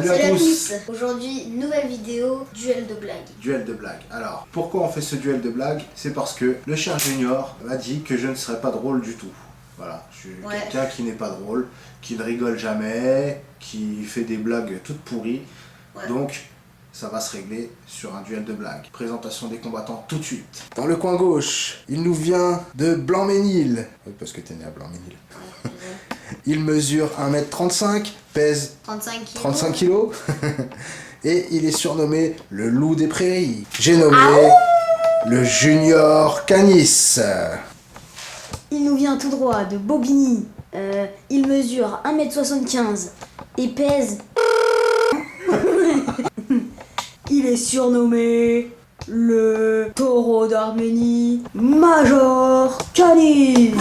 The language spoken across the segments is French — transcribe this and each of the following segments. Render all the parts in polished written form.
Salut à tous. Aujourd'hui, nouvelle vidéo, duel de blagues. Duel de blagues. Alors, pourquoi on fait ce duel de blagues? C'est parce que le cher Junior m'a dit que je ne serais pas drôle du tout. Voilà, je suis quelqu'un qui n'est pas drôle, qui ne rigole jamais, qui fait des blagues toutes pourries. Donc, ça va se régler sur un duel de blagues. Présentation des combattants tout de suite. Dans le coin gauche, il nous vient de Blanc-Ménil. Oui, parce que t'es né à Blanc-Ménil. Il mesure 1m35, pèse 35 kilos. Et il est surnommé le loup des prairies. J'ai nommé le Junior Canis. Il nous vient tout droit de Bobigny. Il mesure 1m75 et pèse... Il est surnommé le taureau d'Arménie, Major Canis.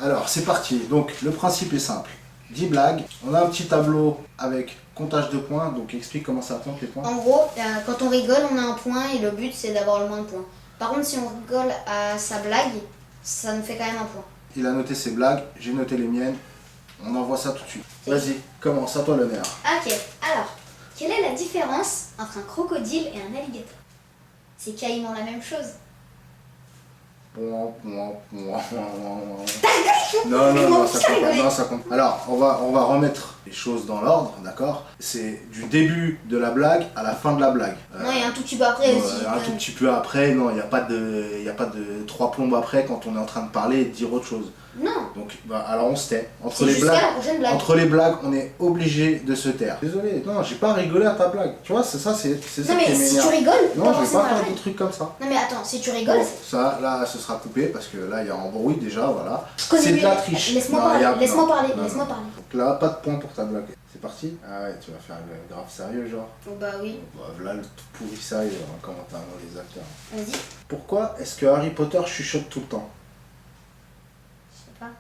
Alors, c'est parti. Donc, le principe est simple. 10 blagues. On a un petit tableau avec comptage de points. Donc, explique comment ça compte les points. En gros, quand on rigole, on a un point et le but, c'est d'avoir le moins de points. Par contre, si on rigole à sa blague, ça nous fait quand même un point. Il a noté ses blagues, j'ai noté les miennes. On envoie ça tout de suite. Vas-y, commence, à toi l'honneur. Ok, alors, quelle est la différence entre un crocodile et un alligator? C'est quasiment la même chose. Non, ça compte. Alors, on va remettre les choses dans l'ordre, d'accord? C'est du début de la blague à la fin de la blague. Non, il y a un tout petit peu après aussi. Un tout petit peu après, non, il n'y a pas de 3 plombes après quand on est en train de parler et de dire autre chose. Non. Donc, alors on se tait. Entre les blagues, on est obligé de se taire. Désolé, non, j'ai pas rigolé à ta blague. Tu vois, c'est ça qui m'énerve. Non, mais si tu rigoles, non, je vais pas faire des trucs comme ça. Non, mais attends, si tu rigoles. Bon, ça, là, ce sera coupé parce que là, il y a un bruit déjà, voilà. C'est de la triche. Laisse-moi parler. Donc là, pas de point pour ta blague. C'est parti? Ah ouais, tu vas faire le grave sérieux, genre. Oh bah oui. Bah, là, le tout pourri sérieux, hein, comment t'as un les acteurs. Vas-y. Pourquoi est-ce que Harry Potter chuchote tout le temps? Je sais pas.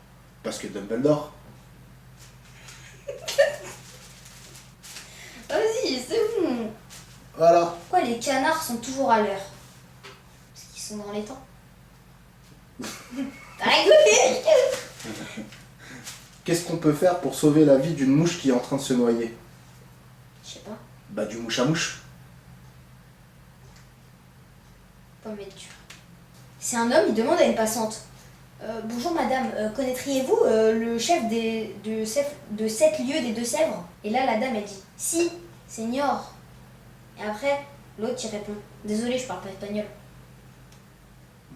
Parce que Dumbledore. Vas-y, c'est bon. Voilà. Pourquoi les canards sont toujours à l'heure? Parce qu'ils sont dans les temps. T'as rigolé? Qu'est-ce qu'on peut faire pour sauver la vie d'une mouche qui est en train de se noyer? Je sais pas. Bah du mouche à mouche. Pas me mettre dur. C'est un homme, il demande à une passante. Bonjour madame, connaîtriez-vous le chef de 7 lieues des Deux-Sèvres? Et là la dame elle dit si, seigneur. Et après l'autre il répond désolé je parle pas espagnol.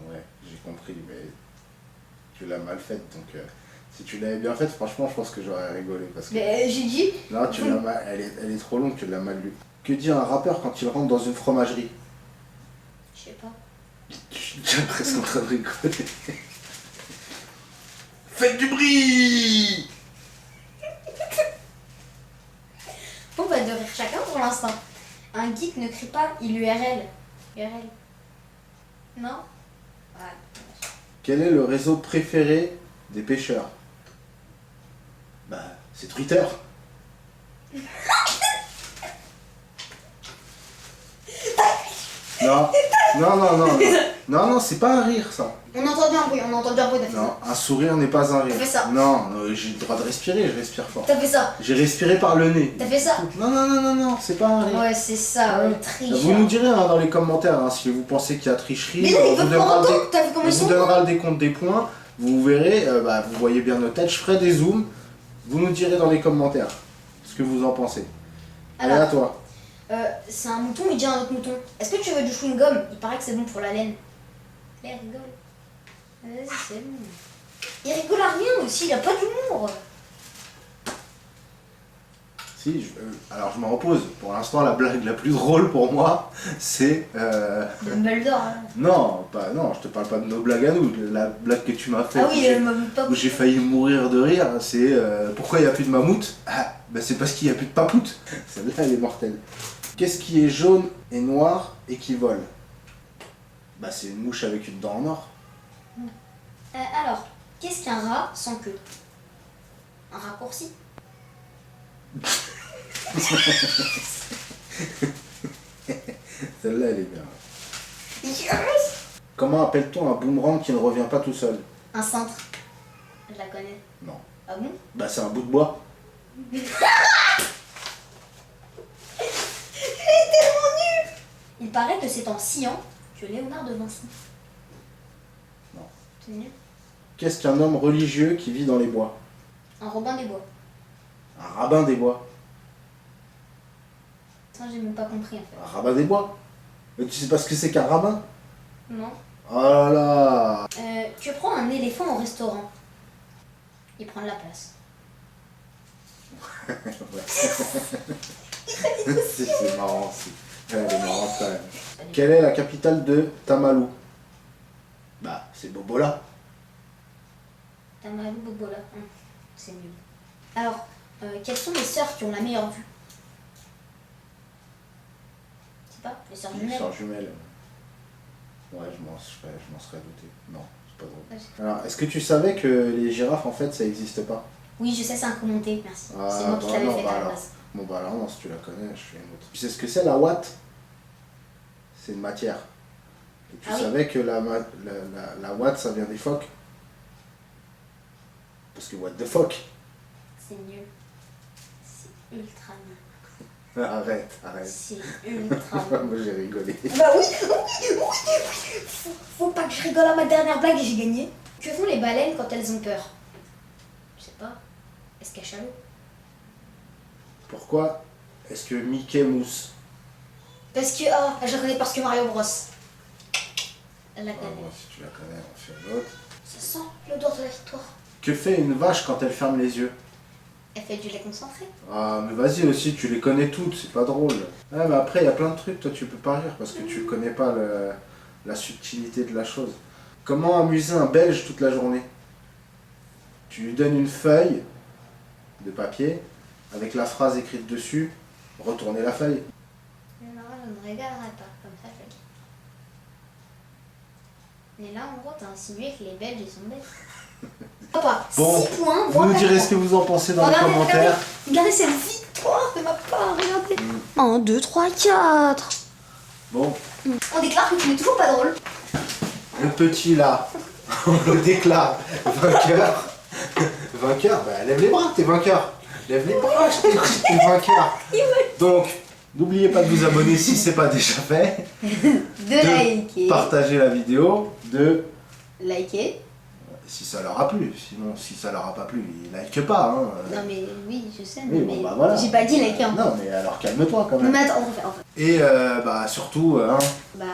Ouais, j'ai compris, mais tu l'as mal faite donc si tu l'avais bien faite, franchement je pense que j'aurais rigolé parce que. Mais j'ai dit. Non, tu l'as mal, elle est trop longue, tu l'as mal lu. Que dit un rappeur quand il rentre dans une fromagerie? Je sais pas. Je suis déjà presque en train de rigoler. Faites du bruit! Bon bah de rire chacun pour l'instant. Un geek ne crie pas, il URL. URL. Non? Ouais. Quel est le réseau préféré des pêcheurs? Bah, c'est Twitter. Non, c'est pas un rire ça. On a entendu un bruit, t'as fait Non, un sourire n'est pas un rire. T'as fait ça. Non, j'ai le droit de respirer, je respire fort. T'as fait ça. J'ai respiré par le nez. T'as fait ça. Non, c'est pas un rire. Ouais, c'est ça, triche. Vous nous direz hein, dans les commentaires hein, si vous pensez qu'il y a tricherie. Mais non, on vous donnera le décompte des points. Vous verrez, vous voyez bien nos têtes, je ferai des zooms. Vous nous direz dans les commentaires ce que vous en pensez. Allez, à toi. C'est un mouton, il dit à un autre mouton. Est-ce que tu veux du chewing-gum? Il paraît que c'est bon pour la laine. Mais rigole. Vas-y, c'est bon. Il rigole à rien aussi, il a pas d'humour. Si, alors je m'en repose. Pour l'instant, la blague la plus drôle pour moi, c'est... Dumbledore. Hein. Non, je te parle pas de nos blagues à nous. La blague que tu m'as faite, où j'ai failli mourir de rire, c'est pourquoi il n'y a plus de mammouth? Ah, bah c'est parce qu'il n'y a plus de papoute. Celle-là, elle est mortelle. Qu'est-ce qui est jaune et noir et qui vole? Bah c'est une mouche avec une dent en or. Alors, qu'est-ce qu'un rat sans queue? Un raccourci. Celle-là, elle est bien. Comment appelle-t-on un boomerang qui ne revient pas tout seul? Un cintre. Je la connais. Non. Ah bon? Bah c'est un bout de bois. Il paraît que c'est en sciant que Léonard de Vinci. Non. C'est nul. Qu'est-ce qu'un homme religieux qui vit dans les bois? Un Robin des Bois. Un rabbin des bois. Ça, j'ai même pas compris en fait. Un rabbin des bois. Mais tu sais pas ce que c'est qu'un rabbin? Non. Oh là là. Tu prends un éléphant au restaurant. Il prend de la place. C'est marrant aussi. Elle est marrante quand même. Quelle est la capitale de Tamalu? Bah, c'est Bobola. Tamalou Bobola. C'est nul. Alors, quelles sont les sœurs qui ont la meilleure vue? C'est pas les sœurs Les jumelles. sœurs jumelles. Ouais, je m'en serais douté. Non, c'est pas drôle. Ouais. Alors, est-ce que tu savais que les girafes, en fait, ça n'existe pas? Oui, je sais, c'est un commenté, merci. Ah, C'est moi qui bah t'avais non, fait bah à la alors. base. Bon, bah alors, non, si tu la connais, je fais une autre. Tu sais ce que c'est la watt? C'est une matière. Et tu Ah oui. savais que la watt, ça vient des phoques? Parce que what the fuck? C'est nul. C'est ultra nul. Arrête. C'est ultra nul. Moi j'ai rigolé. Bah oui, faut pas que je rigole à ma dernière blague et j'ai gagné. Que font les baleines quand elles ont peur? Je sais pas. Elles se cachent à l'eau. Pourquoi est-ce que Mickey mousse? Parce que, je la connais parce que Mario Bros. Elle la Ah, connaît. bon, si tu la connais, on fait l'autre. Ça sent l'odeur de la victoire. Que fait une vache quand elle ferme les yeux? Elle fait du lait concentré. Ah, mais vas-y aussi, tu les connais toutes, c'est pas drôle. Ouais, mais après, il y a plein de trucs, toi tu peux pas rire parce que tu connais pas la subtilité de la chose. Comment amuser un Belge toute la journée? Tu lui donnes une feuille de papier avec la phrase écrite dessus, retournez la feuille. Non, je ne regarderai pas. Comme ça, je le dis. Mais là, en gros, t'as insinué que les Belges, ils sont bêtes. Papa, Bon, 6 points, vous nous direz ce que vous en pensez dans les commentaires. Regardez cette victoire de ma part, regardez. 1, 2, 3, 4. Bon, On déclare que tu n'es toujours pas drôle. le petit là, on le déclare vainqueur. Vainqueur, bah lève les bras, t'es vainqueur. Lève les bras, je t'ai dit, t'es vainqueur. Donc, n'oubliez pas de vous abonner si c'est pas déjà fait. De liker. Partager la vidéo, de... Liker. Si ça leur a plu, sinon si ça leur a pas plu, ils like pas. Hein. Non mais oui, je sais, Oui, mais bon, bah, voilà. j'ai pas dit liker. Hein. Non mais alors calme-toi quand Non même. mais attends, on refait. Et bah surtout, hein, Bah,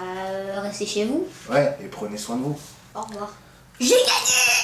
restez chez vous. ouais, et prenez soin de vous. Au revoir. J'ai gagné!